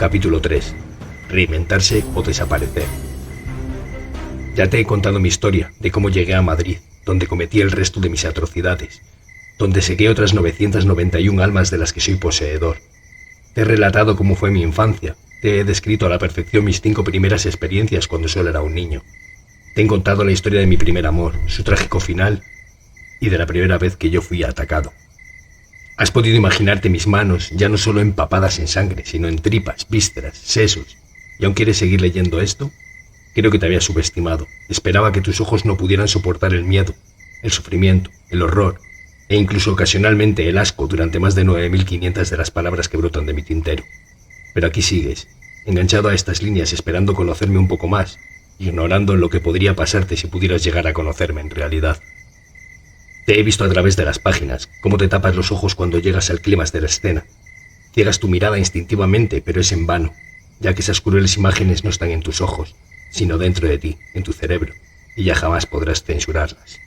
Capítulo 3. Reinventarse o desaparecer. Ya te he contado mi historia de cómo llegué a Madrid, donde cometí el resto de mis atrocidades, donde seguí otras 991 almas de las que soy poseedor. Te he relatado cómo fue mi infancia, te he descrito a la perfección mis 5 primeras experiencias cuando solo era un niño. Te he contado la historia de mi primer amor, su trágico final y de la primera vez que yo fui atacado. Has podido imaginarte mis manos ya no solo empapadas en sangre, sino en tripas, vísceras, sesos. ¿Y aún quieres seguir leyendo esto? Creo que te había subestimado. Esperaba que tus ojos no pudieran soportar el miedo, el sufrimiento, el horror e incluso ocasionalmente el asco durante más de 9.500 de las palabras que brotan de mi tintero. Pero aquí sigues, enganchado a estas líneas esperando conocerme un poco más, ignorando lo que podría pasarte si pudieras llegar a conocerme en realidad. Te he visto a través de las páginas, cómo te tapas los ojos cuando llegas al clímax de la escena. Ciegas tu mirada instintivamente, pero es en vano, ya que esas crueles imágenes no están en tus ojos, sino dentro de ti, en tu cerebro, y ya jamás podrás censurarlas.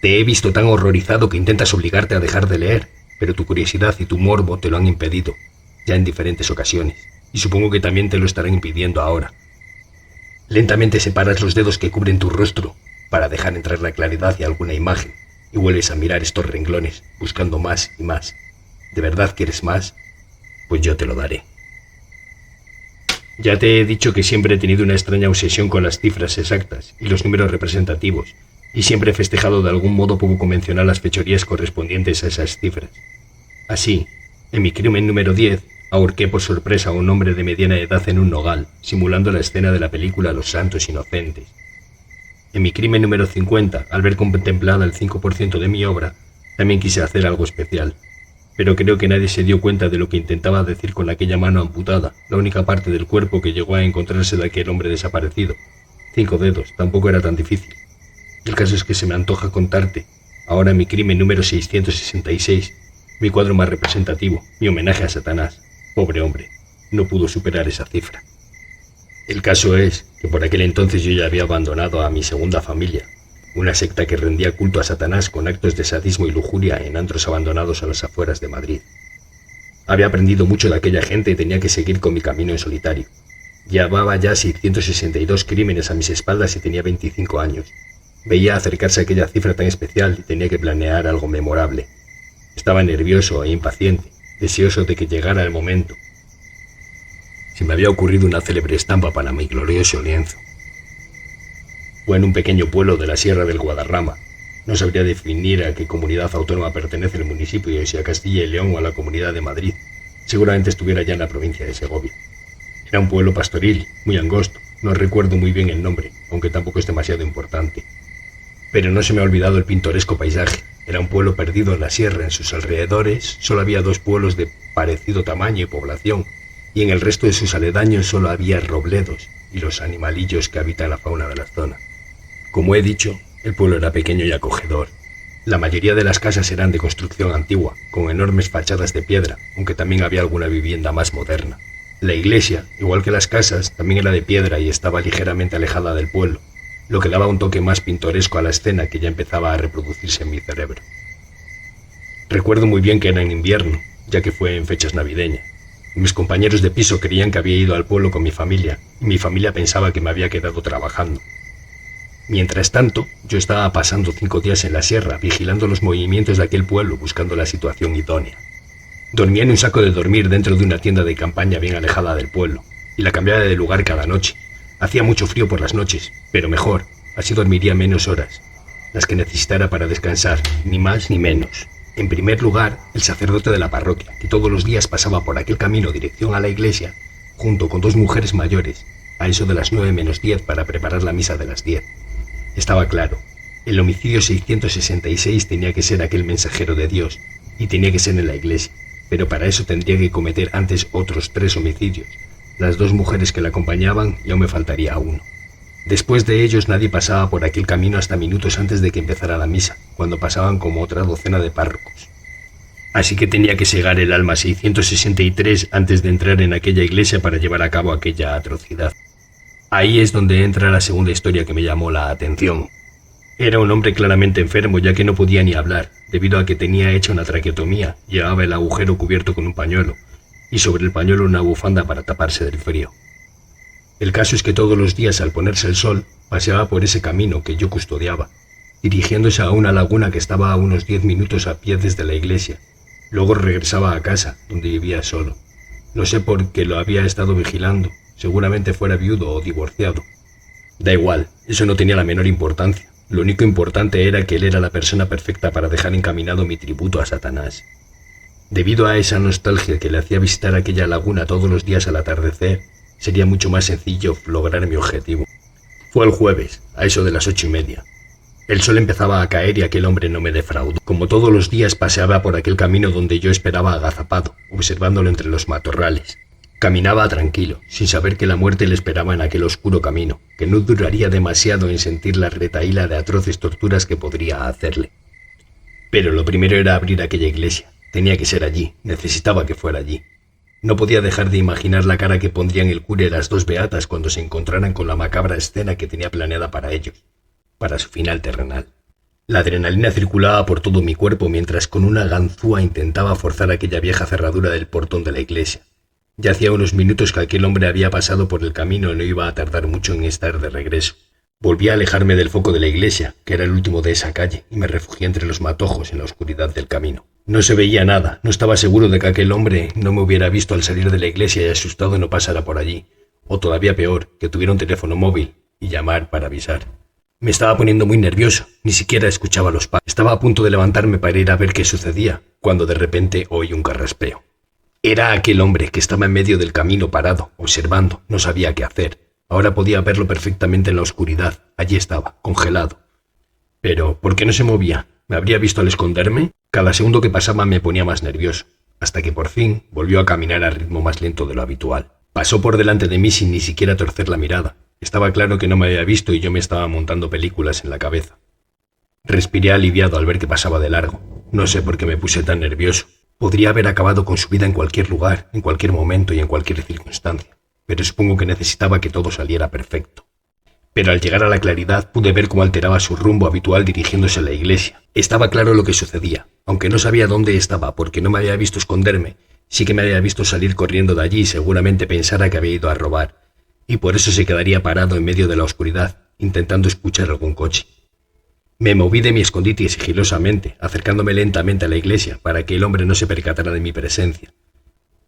Te he visto tan horrorizado que intentas obligarte a dejar de leer, pero tu curiosidad y tu morbo te lo han impedido, ya en diferentes ocasiones, y supongo que también te lo estarán impidiendo ahora. Lentamente separas los dedos que cubren tu rostro para dejar entrar la claridad y alguna imagen, y vuelves a mirar estos renglones, buscando más y más. ¿De verdad quieres más? Pues yo te lo daré. Ya te he dicho que siempre he tenido una extraña obsesión con las cifras exactas y los números representativos, y siempre he festejado de algún modo poco convencional las fechorías correspondientes a esas cifras. Así, en mi crimen número 10, ahorqué por sorpresa a un hombre de mediana edad en un nogal, simulando la escena de la película Los Santos Inocentes. En mi crimen número 50, al ver contemplada el 5% de mi obra, también quise hacer algo especial. Pero creo que nadie se dio cuenta de lo que intentaba decir con aquella mano amputada, la única parte del cuerpo que llegó a encontrarse de aquel hombre desaparecido. 5 dedos, tampoco era tan difícil. El caso es que se me antoja contarte, ahora mi crimen número 666, mi cuadro más representativo, mi homenaje a Satanás. Pobre hombre, no pudo superar esa cifra. El caso es que por aquel entonces yo ya había abandonado a mi segunda familia, una secta que rendía culto a Satanás con actos de sadismo y lujuria en antros abandonados a las afueras de Madrid. Había aprendido mucho de aquella gente y tenía que seguir con mi camino en solitario. Llevaba ya 662 crímenes a mis espaldas y tenía 25 años. Veía acercarse aquella cifra tan especial y tenía que planear algo memorable. Estaba nervioso e impaciente, deseoso de que llegara el momento. Se me había ocurrido una célebre estampa para mi glorioso lienzo. Fue en un pequeño pueblo de la Sierra del Guadarrama. No sabría definir a qué comunidad autónoma pertenece el municipio, si a Castilla y León o a la Comunidad de Madrid. Seguramente estuviera ya en la provincia de Segovia. Era un pueblo pastoril, muy angosto. No recuerdo muy bien el nombre, aunque tampoco es demasiado importante. Pero no se me ha olvidado el pintoresco paisaje. Era un pueblo perdido en la sierra. En sus alrededores solo había 2 pueblos de parecido tamaño y población, y en el resto de sus aledaños solo había robledos y los animalillos que habitan la fauna de la zona. Como he dicho, el pueblo era pequeño y acogedor. La mayoría de las casas eran de construcción antigua, con enormes fachadas de piedra, aunque también había alguna vivienda más moderna. La iglesia, igual que las casas, también era de piedra y estaba ligeramente alejada del pueblo, lo que daba un toque más pintoresco a la escena que ya empezaba a reproducirse en mi cerebro. Recuerdo muy bien que era en invierno, ya que fue en fechas navideñas. Mis compañeros de piso creían que había ido al pueblo con mi familia, y mi familia pensaba que me había quedado trabajando. Mientras tanto, yo estaba pasando 5 días en la sierra, vigilando los movimientos de aquel pueblo, buscando la situación idónea. Dormía en un saco de dormir dentro de una tienda de campaña bien alejada del pueblo, y la cambiaba de lugar cada noche. Hacía mucho frío por las noches, pero mejor, así dormiría menos horas, las que necesitara para descansar, ni más ni menos. En primer lugar, el sacerdote de la parroquia, que todos los días pasaba por aquel camino dirección a la iglesia, junto con 2 mujeres mayores, a eso de las 9 menos 10 para preparar la misa de las 10. Estaba claro, el homicidio 666 tenía que ser aquel mensajero de Dios, y tenía que ser en la iglesia, pero para eso tendría que cometer antes otros 3 homicidios, las 2 mujeres que la acompañaban y aún me faltaría uno. Después de ellos nadie pasaba por aquel camino hasta minutos antes de que empezara la misa, cuando pasaban como otra docena de párrocos. Así que tenía que segar el alma 663 antes de entrar en aquella iglesia para llevar a cabo aquella atrocidad. Ahí es donde entra la segunda historia que me llamó la atención. Era un hombre claramente enfermo, ya que no podía ni hablar, debido a que tenía hecha una traqueotomía, llevaba el agujero cubierto con un pañuelo, y sobre el pañuelo una bufanda para taparse del frío. El caso es que todos los días al ponerse el sol paseaba por ese camino que yo custodiaba, dirigiéndose a una laguna que estaba a unos 10 minutos a pie desde la iglesia. Luego regresaba a casa, donde vivía solo. No sé por qué lo había estado vigilando, seguramente fuera viudo o divorciado. Da igual, eso no tenía la menor importancia. Lo único importante era que él era la persona perfecta para dejar encaminado mi tributo a Satanás. Debido a esa nostalgia que le hacía visitar aquella laguna todos los días al atardecer, sería mucho más sencillo lograr mi objetivo. Fue el jueves, a eso de las 8:30. El sol empezaba a caer y aquel hombre no me defraudó. Como todos los días paseaba por aquel camino donde yo esperaba agazapado, observándolo entre los matorrales. Caminaba tranquilo, sin saber que la muerte le esperaba en aquel oscuro camino, que no duraría demasiado en sentir la retahíla de atroces torturas que podría hacerle. Pero lo primero era abrir aquella iglesia. Tenía que ser allí, necesitaba que fuera allí. No podía dejar de imaginar la cara que pondrían el cura y las dos beatas cuando se encontraran con la macabra escena que tenía planeada para ellos, para su final terrenal. La adrenalina circulaba por todo mi cuerpo mientras con una ganzúa intentaba forzar aquella vieja cerradura del portón de la iglesia. Ya hacía unos minutos que aquel hombre había pasado por el camino y no iba a tardar mucho en estar de regreso. Volví a alejarme del foco de la iglesia, que era el último de esa calle, y me refugié entre los matojos en la oscuridad del camino. No se veía nada, no estaba seguro de que aquel hombre no me hubiera visto al salir de la iglesia y asustado no pasara por allí, o todavía peor, que tuviera un teléfono móvil y llamar para avisar. Me estaba poniendo muy nervioso, ni siquiera escuchaba los pasos. Estaba a punto de levantarme para ir a ver qué sucedía, cuando de repente oí un carraspeo. Era aquel hombre que estaba en medio del camino parado, observando, no sabía qué hacer. Ahora podía verlo perfectamente en la oscuridad. Allí estaba, congelado. Pero, ¿por qué no se movía? ¿Me habría visto al esconderme? Cada segundo que pasaba me ponía más nervioso, hasta que por fin volvió a caminar a ritmo más lento de lo habitual. Pasó por delante de mí sin ni siquiera torcer la mirada. Estaba claro que no me había visto y yo me estaba montando películas en la cabeza. Respiré aliviado al ver que pasaba de largo. No sé por qué me puse tan nervioso. Podría haber acabado con su vida en cualquier lugar, en cualquier momento y en cualquier circunstancia, pero supongo que necesitaba que todo saliera perfecto. Pero al llegar a la claridad pude ver cómo alteraba su rumbo habitual dirigiéndose a la iglesia. Estaba claro lo que sucedía, aunque no sabía dónde estaba porque no me había visto esconderme, sí que me había visto salir corriendo de allí y seguramente pensara que había ido a robar, y por eso se quedaría parado en medio de la oscuridad, intentando escuchar algún coche. Me moví de mi escondite sigilosamente, acercándome lentamente a la iglesia para que el hombre no se percatara de mi presencia.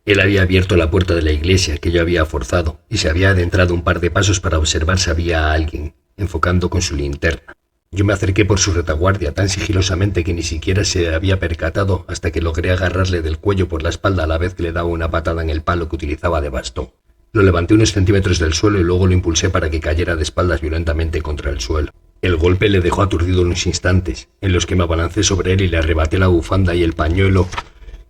Él había abierto la puerta de la iglesia que yo había forzado y se había adentrado un par de pasos para observar si había alguien, enfocando con su linterna. Yo me acerqué por su retaguardia tan sigilosamente que ni siquiera se había percatado hasta que logré agarrarle del cuello por la espalda a la vez que le daba una patada en el palo que utilizaba de bastón. Lo levanté unos centímetros del suelo y luego lo impulsé para que cayera de espaldas violentamente contra el suelo. El golpe le dejó aturdido unos instantes, en los que me abalancé sobre él y le arrebaté la bufanda y el pañuelo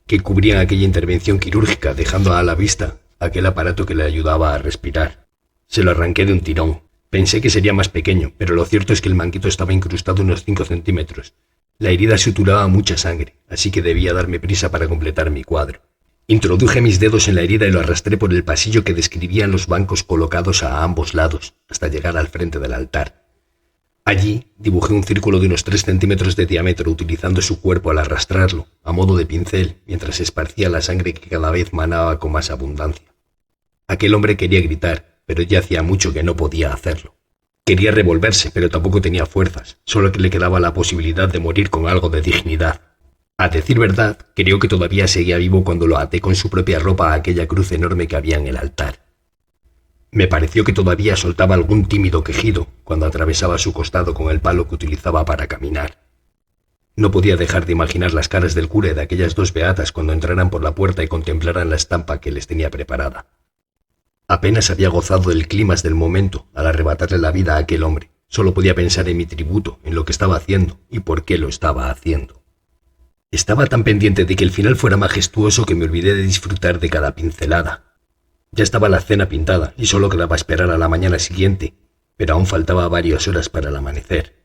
que cubrían aquella intervención quirúrgica, dejando a la vista aquel aparato que le ayudaba a respirar. Se lo arranqué de un tirón. Pensé que sería más pequeño, pero lo cierto es que el manguito estaba incrustado unos 5 centímetros. La herida suturaba mucha sangre, así que debía darme prisa para completar mi cuadro. Introduje mis dedos en la herida y lo arrastré por el pasillo que describían los bancos colocados a ambos lados, hasta llegar al frente del altar. Allí dibujé un círculo de unos 3 centímetros de diámetro utilizando su cuerpo al arrastrarlo, a modo de pincel, mientras esparcía la sangre que cada vez manaba con más abundancia. Aquel hombre quería gritar, pero ya hacía mucho que no podía hacerlo. Quería revolverse, pero tampoco tenía fuerzas, solo que le quedaba la posibilidad de morir con algo de dignidad. A decir verdad, creo que todavía seguía vivo cuando lo até con su propia ropa a aquella cruz enorme que había en el altar. Me pareció que todavía soltaba algún tímido quejido cuando atravesaba su costado con el palo que utilizaba para caminar. No podía dejar de imaginar las caras del cura y de aquellas dos beatas cuando entraran por la puerta y contemplaran la estampa que les tenía preparada. Apenas había gozado del clímax del momento al arrebatarle la vida a aquel hombre. Solo podía pensar en mi tributo, en lo que estaba haciendo y por qué lo estaba haciendo. Estaba tan pendiente de que el final fuera majestuoso que me olvidé de disfrutar de cada pincelada. Ya estaba la cena pintada y solo quedaba esperar a la mañana siguiente, pero aún faltaba varias horas para el amanecer.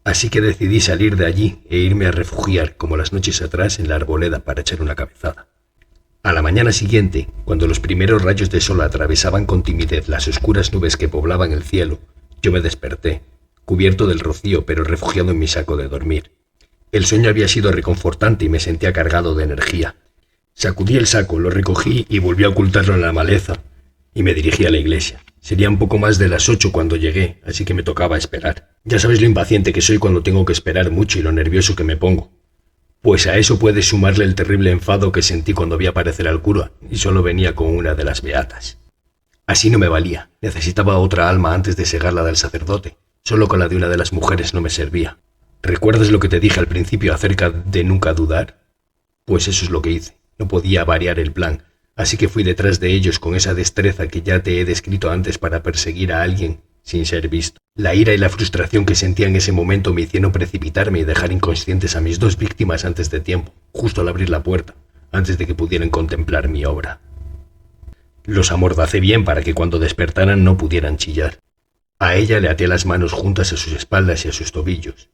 Así que decidí salir de allí e irme a refugiar, como las noches atrás, en la arboleda para echar una cabezada. A la mañana siguiente, cuando los primeros rayos de sol atravesaban con timidez las oscuras nubes que poblaban el cielo, yo me desperté, cubierto del rocío pero refugiado en mi saco de dormir. El sueño había sido reconfortante y me sentía cargado de energía. Sacudí el saco, lo recogí y volví a ocultarlo en la maleza y me dirigí a la iglesia. Sería un poco más de las 8 cuando llegué, así que me tocaba esperar. Ya sabes lo impaciente que soy cuando tengo que esperar mucho y lo nervioso que me pongo. Pues a eso puedes sumarle el terrible enfado que sentí cuando vi aparecer al cura y solo venía con una de las beatas. Así no me valía, necesitaba otra alma antes de segar la del sacerdote. Solo con la de una de las mujeres no me servía. ¿Recuerdas lo que te dije al principio acerca de nunca dudar? Pues eso es lo que hice. No podía variar el plan, así que fui detrás de ellos con esa destreza que ya te he descrito antes para perseguir a alguien sin ser visto. La ira y la frustración que sentía en ese momento me hicieron precipitarme y dejar inconscientes a mis 2 víctimas antes de tiempo, justo al abrir la puerta, antes de que pudieran contemplar mi obra. Los amordacé bien para que cuando despertaran no pudieran chillar. A ella le até las manos juntas a sus espaldas y a sus tobillos.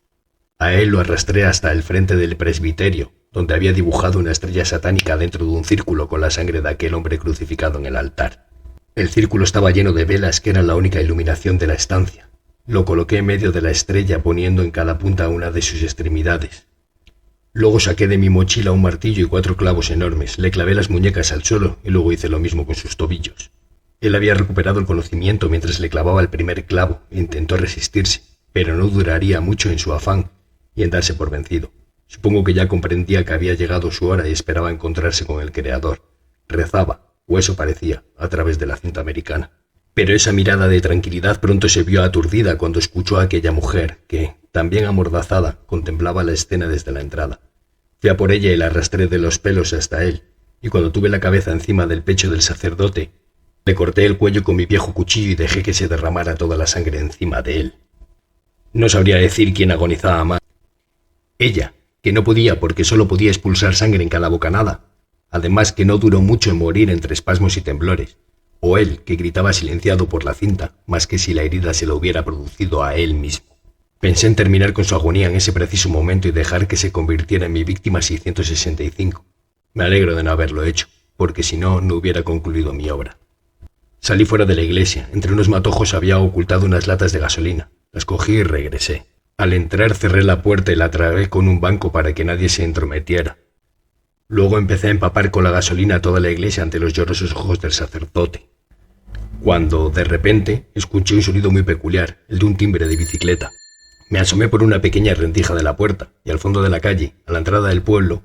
A él lo arrastré hasta el frente del presbiterio, donde había dibujado una estrella satánica dentro de un círculo con la sangre de aquel hombre crucificado en el altar. El círculo estaba lleno de velas que eran la única iluminación de la estancia. Lo coloqué en medio de la estrella poniendo en cada punta una de sus extremidades. Luego saqué de mi mochila un martillo y 4 clavos enormes, le clavé las muñecas al suelo y luego hice lo mismo con sus tobillos. Él había recuperado el conocimiento mientras le clavaba el primer clavo e intentó resistirse, pero no duraría mucho en su afán y en darse por vencido. Supongo que ya comprendía que había llegado su hora y esperaba encontrarse con el Creador. Rezaba, o eso parecía, a través de la cinta americana. Pero esa mirada de tranquilidad pronto se vio aturdida cuando escuchó a aquella mujer que, también amordazada, contemplaba la escena desde la entrada. Fui a por ella y la arrastré de los pelos hasta él, y cuando tuve la cabeza encima del pecho del sacerdote, le corté el cuello con mi viejo cuchillo y dejé que se derramara toda la sangre encima de él. No sabría decir quién agonizaba más. Ella, que no podía porque solo podía expulsar sangre en cada bocanada, además que no duró mucho en morir entre espasmos y temblores, o él, que gritaba silenciado por la cinta, más que si la herida se lo hubiera producido a él mismo. Pensé en terminar con su agonía en ese preciso momento y dejar que se convirtiera en mi víctima 665. Me alegro de no haberlo hecho, porque si no, no hubiera concluido mi obra. Salí fuera de la iglesia. Entre unos matojos había ocultado unas latas de gasolina. Las cogí y regresé. Al entrar cerré la puerta y la tragué con un banco para que nadie se entrometiera. Luego empecé a empapar con la gasolina toda la iglesia ante los llorosos ojos del sacerdote. Cuando, de repente, escuché un sonido muy peculiar, el de un timbre de bicicleta. Me asomé por una pequeña rendija de la puerta y al fondo de la calle, a la entrada del pueblo,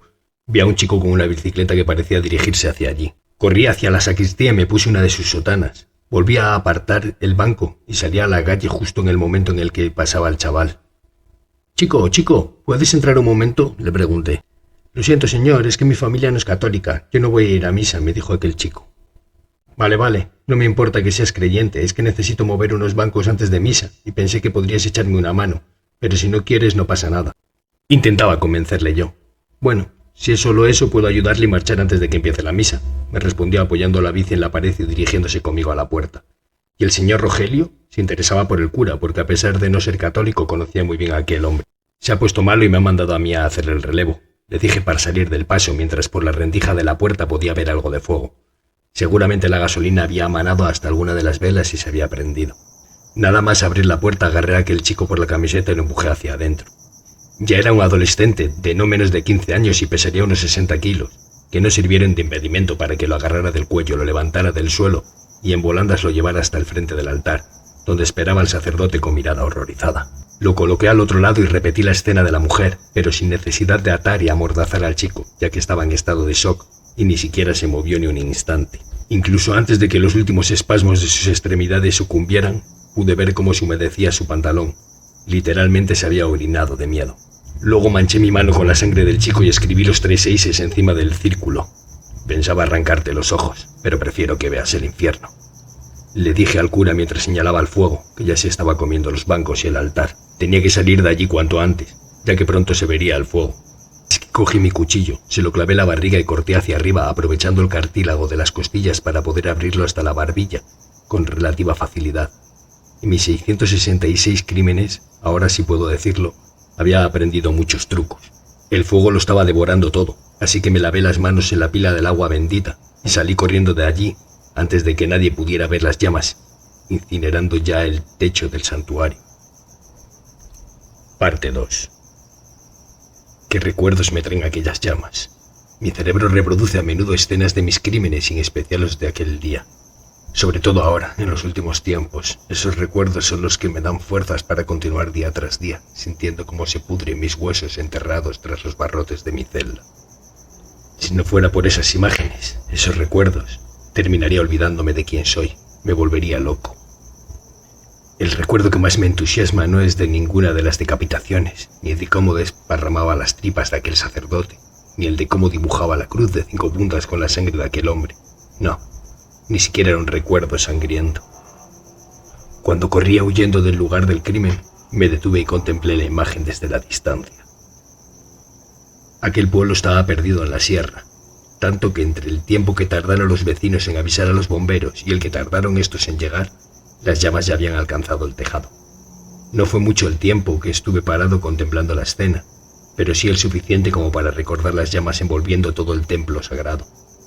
vi a un chico con una bicicleta que parecía dirigirse hacia allí. Corrí hacia la sacristía y me puse una de sus sotanas. Volví a apartar el banco y salí a la calle justo en el momento en el que pasaba el chaval. Chico, ¿puedes entrar un momento?, le pregunté. Lo siento, señor, es que mi familia no es católica. Yo no voy a ir a misa, me dijo aquel chico. Vale, no me importa que seas creyente, es que necesito mover unos bancos antes de misa y pensé que podrías echarme una mano, pero si no quieres no pasa nada. Intentaba convencerle yo. Bueno, si es solo eso, puedo ayudarle y marchar antes de que empiece la misa, me respondió apoyando la bici en la pared y dirigiéndose conmigo a la puerta. Y el señor Rogelio se interesaba por el cura, porque a pesar de no ser católico conocía muy bien a aquel hombre. Se ha puesto malo y me ha mandado a mí a hacerle el relevo, le dije para salir del paso mientras por la rendija de la puerta podía ver algo de fuego. Seguramente la gasolina había amanado hasta alguna de las velas y se había prendido. Nada más abrir la puerta agarré a aquel chico por la camiseta y lo empujé hacia adentro. Ya era un adolescente de no menos de 15 años y pesaría unos 60 kilos, que no sirvieron de impedimento para que lo agarrara del cuello, lo levantara del suelo y en volandas lo llevara hasta el frente del altar, donde esperaba el sacerdote con mirada horrorizada. Lo coloqué al otro lado y repetí la escena de la mujer, pero sin necesidad de atar y amordazar al chico, ya que estaba en estado de shock y ni siquiera se movió ni un instante. Incluso antes de que los últimos espasmos de sus extremidades sucumbieran, pude ver cómo se humedecía su pantalón. Literalmente se había orinado de miedo. Luego manché mi mano con la sangre del chico y escribí los 3 seises encima del círculo. Pensaba arrancarte los ojos, pero prefiero que veas el infierno. Le dije al cura mientras señalaba al fuego, que ya se estaba comiendo los bancos y el altar. Tenía que salir de allí cuanto antes, ya que pronto se vería el fuego. Es que cogí mi cuchillo, se lo clavé en la barriga y corté hacia arriba, aprovechando el cartílago de las costillas para poder abrirlo hasta la barbilla, con relativa facilidad. En mis 666 crímenes, ahora sí puedo decirlo, había aprendido muchos trucos. El fuego lo estaba devorando todo, así que me lavé las manos en la pila del agua bendita y salí corriendo de allí antes de que nadie pudiera ver las llamas, incinerando ya el techo del santuario. Parte 2. ¿Qué recuerdos me traen aquellas llamas? Mi cerebro reproduce a menudo escenas de mis crímenes, y en especial los de aquel día. Sobre todo ahora, en los últimos tiempos, esos recuerdos son los que me dan fuerzas para continuar día tras día, sintiendo cómo se pudren mis huesos enterrados tras los barrotes de mi celda. Si no fuera por esas imágenes, esos recuerdos, terminaría olvidándome de quién soy, me volvería loco. El recuerdo que más me entusiasma no es de ninguna de las decapitaciones, ni de cómo desparramaba las tripas de aquel sacerdote, ni el de cómo dibujaba la cruz de 5 puntas con la sangre de aquel hombre. No, ni siquiera era un recuerdo sangriento. Cuando corría huyendo del lugar del crimen, me detuve y contemplé la imagen desde la distancia. Aquel pueblo estaba perdido en la sierra, tanto que entre el tiempo que tardaron los vecinos en avisar a los bomberos y el que tardaron estos en llegar, las llamas ya habían alcanzado el tejado. No fue mucho el tiempo que estuve parado contemplando la escena, pero sí el suficiente como para recordar las llamas envolviendo todo el templo sagrado.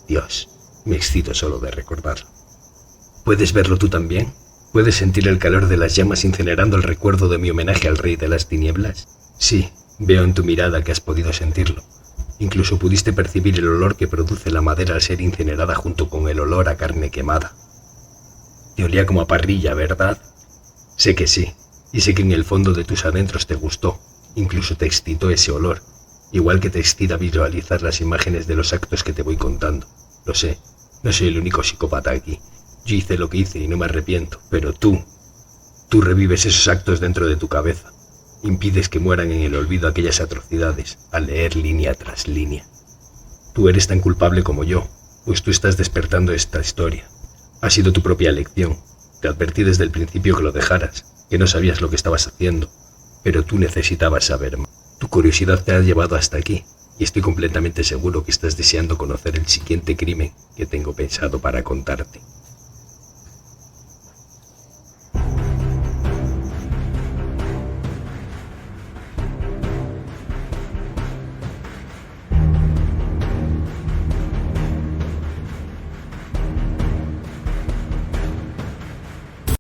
Dios, me excito solo de recordarlo. ¿Puedes verlo tú también? ¿Puedes sentir el calor de las llamas incinerando el recuerdo de mi homenaje al rey de las tinieblas? Sí, veo en tu mirada que has podido sentirlo. Incluso pudiste percibir el olor que produce la madera al ser incinerada junto con el olor a carne quemada. Te olía como a parrilla, ¿verdad? Sé que sí, y sé que en el fondo de tus adentros te gustó, incluso te excitó ese olor, igual que te excita visualizar las imágenes de los actos que te voy contando. Lo sé, no soy el único psicópata aquí. Yo hice lo que hice y no me arrepiento, pero tú revives esos actos dentro de tu cabeza. Impides que mueran en el olvido aquellas atrocidades, al leer línea tras línea. Tú eres tan culpable como yo, pues tú estás despertando esta historia. Ha sido tu propia elección. Te advertí desde el principio que lo dejaras, que no sabías lo que estabas haciendo, pero tú necesitabas saber más. Tu curiosidad te ha llevado hasta aquí, y estoy completamente seguro que estás deseando conocer el siguiente crimen que tengo pensado para contarte.